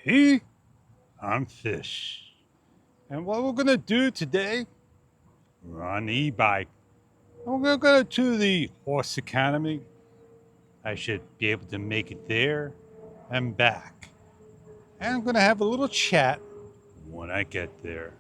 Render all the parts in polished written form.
Hey, I'm Fish. And what we're going to do today, we're on the e-bike. And we're going to go to the Horse Academy. I should be able to make it there and back. And I'm going to have a little chat when I get there.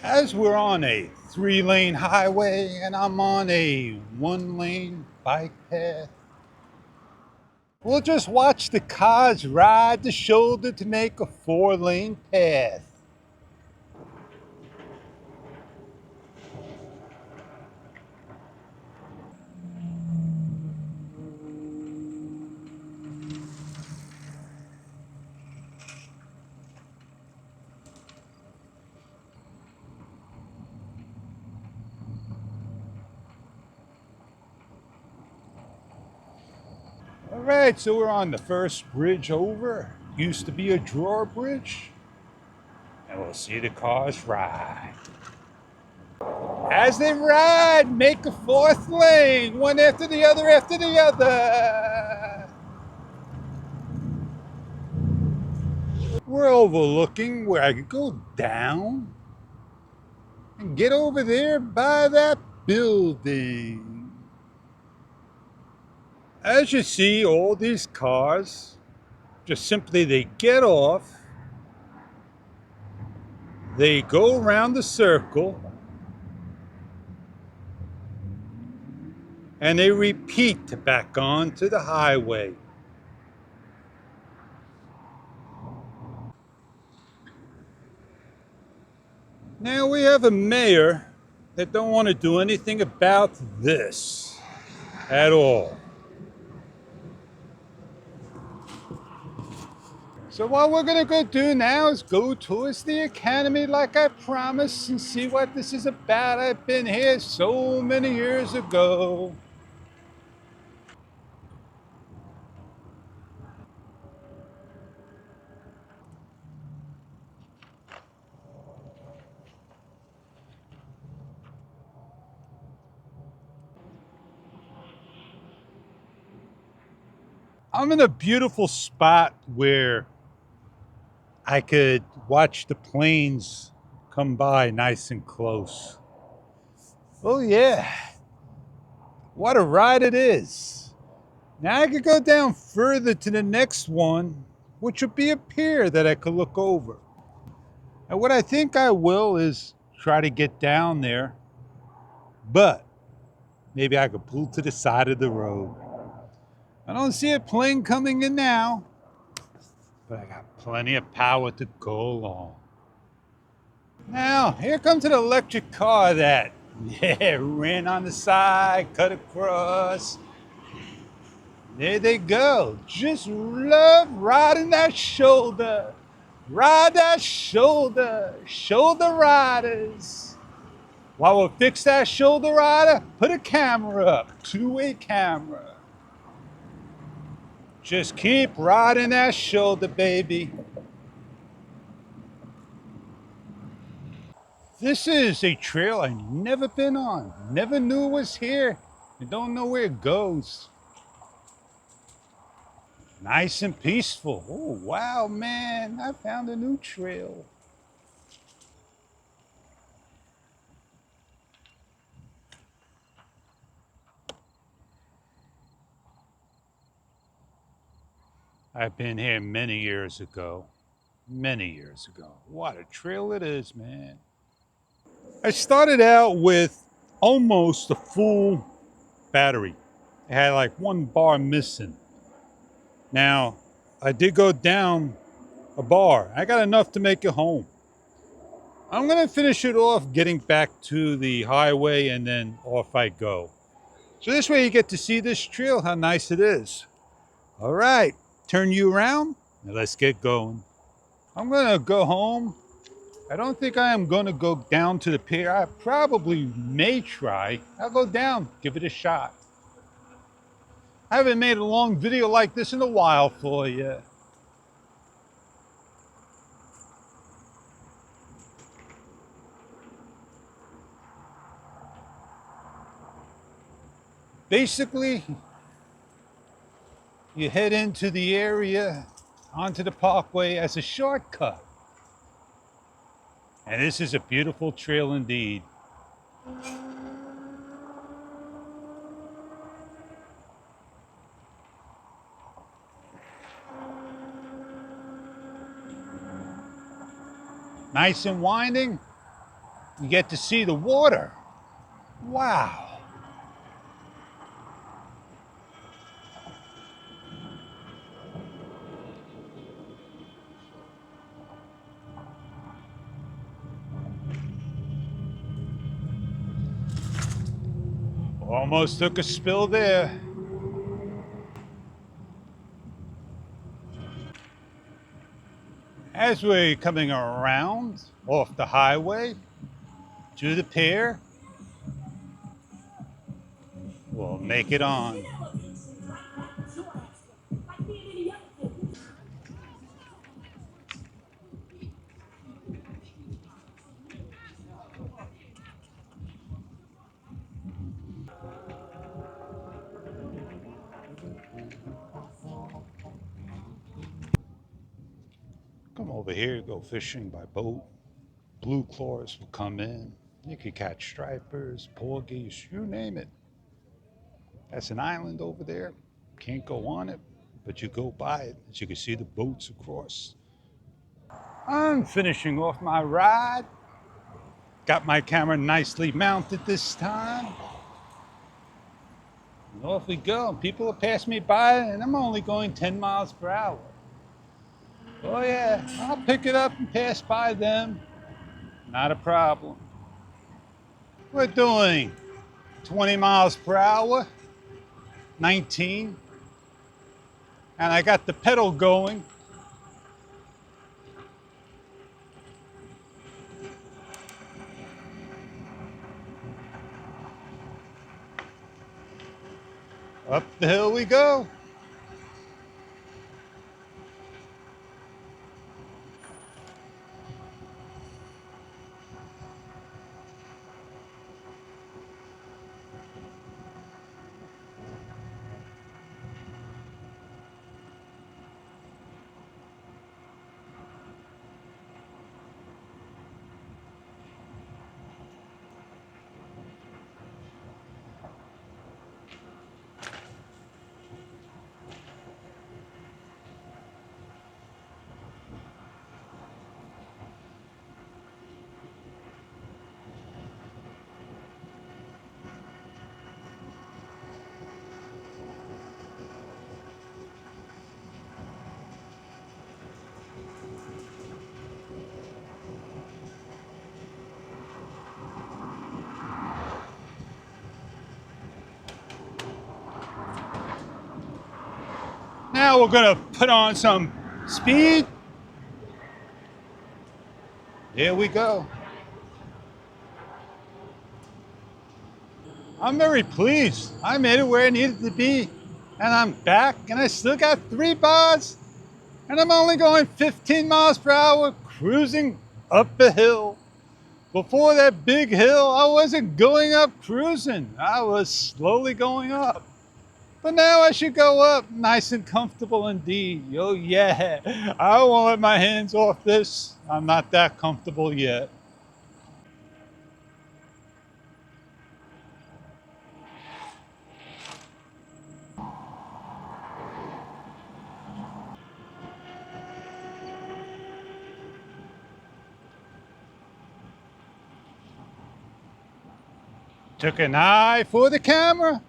As we're on a 3-lane highway and I'm on a 1-lane bike path, we'll just watch the cars ride the shoulder to make a 4-lane path. All right, so we're on the first bridge over. Used to be a drawbridge. And we'll see the cars ride. As they ride, make a 4th lane, one after the other after the other. We're overlooking where I could go down and get over there by that building. As you see, all these cars, just simply they get off, they go around the circle, and they repeat back onto the highway. Now we have a mayor that don't want to do anything about this at all. So what we're gonna go do now is go towards the academy like I promised and see what this is about. I've been here so many years ago. I'm in a beautiful spot where I could watch the planes come by nice and close. Oh yeah, what a ride it is. Now I could go down further to the next one, which would be a pier that I could look over. And what I think I will is try to get down there, but maybe I could pull to the side of the road. I don't see a plane coming in now, but I got plenty of power to go along. Now, here comes an electric car that, yeah, ran on the side, cut across. There they go. Just love riding that shoulder. Ride that shoulder. Shoulder riders. While we fix that shoulder rider, put a camera up. 2-way camera. Just keep riding that shoulder, baby. This is a trail I've never been on. Never knew it was here. I don't know where it goes. Nice and peaceful. Oh, wow, man. I found a new trail. I've been here many years ago. Many years ago. What a trail it is, man. I started out with almost a full battery. It had like 1 bar missing. Now, I did go down a bar. I got enough to make it home. I'm gonna finish it off getting back to the highway and then off I go. So this way you get to see this trail, how nice it is. All right, turn you around. Now let's get going. I'm gonna go home. I don't think I am gonna go down to the pier. I probably may try. I'll go down, give it a shot. I haven't made a long video like this in a while for you. Basically, you head into the area onto the parkway as a shortcut. And this is a beautiful trail indeed. Nice and winding. You get to see the water. Wow. Almost took a spill there. As we're coming around off the highway to the pier, we'll make it on. Come over here, go fishing by boat. Blue claws will come in. You can catch stripers, porgies, you name it. That's an island over there. Can't go on it, but you go by it, as you can see the boats across. I'm finishing off my ride. Got my camera nicely mounted this time. And off we go. People will pass me by, and I'm only going 10 miles per hour. Oh yeah, I'll pick it up and pass by them. Not a problem. We're doing 20 miles per hour, 19. And I got the pedal going. Up the hill we go. Now we're gonna put on some speed. Here we go. I'm very pleased. I made it where I needed to be, and I'm back, and I still got 3 bars, and I'm only going 15 miles per hour, cruising up a hill. Before that big hill, I wasn't going up cruising. I was slowly going up. But now I should go up nice and comfortable indeed. Oh yeah, I won't let my hands off this. I'm not that comfortable yet. Took an eye for the camera.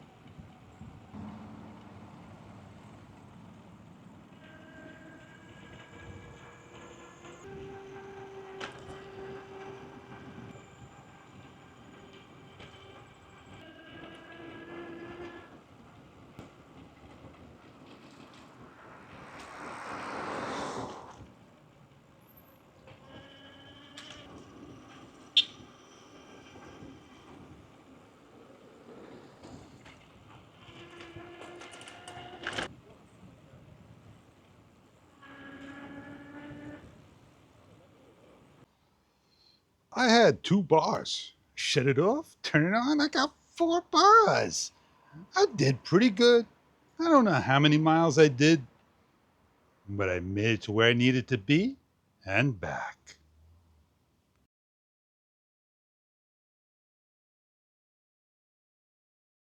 I had 2 bars. Shut it off, turn it on, I got 4 bars. I did pretty good. I don't know how many miles I did. but I made it to where I needed to be and back.